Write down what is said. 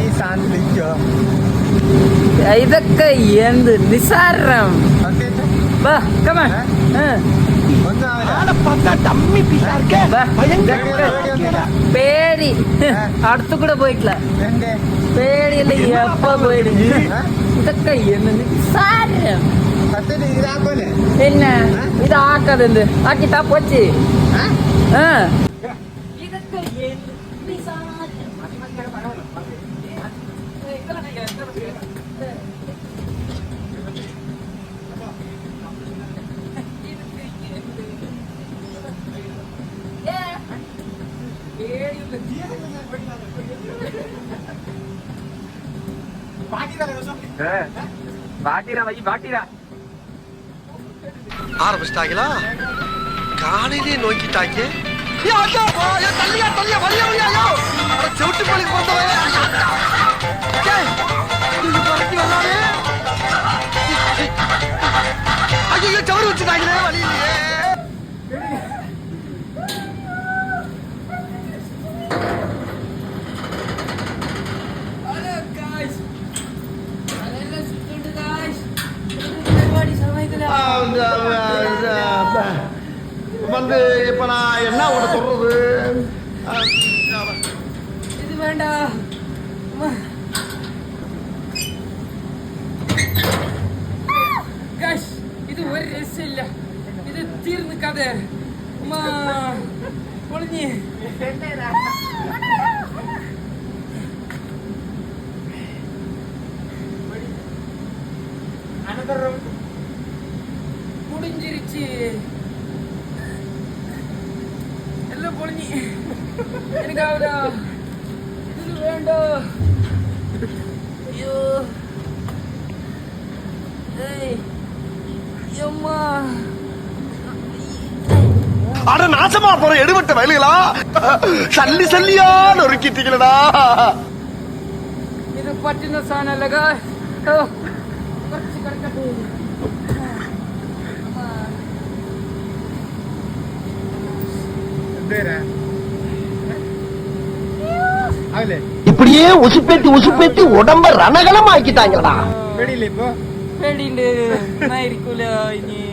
ഈ സാധനത്തിലേക്കോ ഇതൊക്കെ എന്ത് നിസാരം. വാ കമാ പേടി അടുത്തു കൂടെ പോയിട്ടില്ല. പേടിയല്ല എപ്പ പോയിട്. ഇതൊക്കെ എന്ത് നിസാരം. പിന്നെ ഇതാക്കതെന്ത് ആക്കിട്ടാ പോച്ച്. ഇതൊക്കെ എന്ത് നിസാരം. ஆரம்பிச்சிட்டாங்களா? காலையிலே நோக்கிட்டாங்க. செவிட்டு போலி ஐயோ சவறு வச்சுட்டாங்களே வழியிலேயே. வந்து இப்ப நான் என்ன உட சொல்றது? இது வேண்டாம். இது ஒரு ரெஸ் இல்ல. இது தீர்ந்து கதை. பொழுது முடிஞ்சிருச்சு எல்லாம் பொழுது. எனக்காவதா இது வேண்டாம். ஐயோ அம்மா அட நாசமா போற எடுபட்ட வயலுகளா, சல்லி சல்லியா நொறுக்கிட்டீங்களா. இது பட்டின சாணல்லகா കുറച്ച് കിടക്കട്ടെ. இப்படியே உசுப்பேத்தி உசுப்பேத்தி உடம்ப ரணகலம் ஆக்கிட்டாங்களா. വെടിയില്ലേ ഇപ്പൊ? പേടിയുണ്ട്. ഞാൻ ഇരിക്കൂല ഇനി.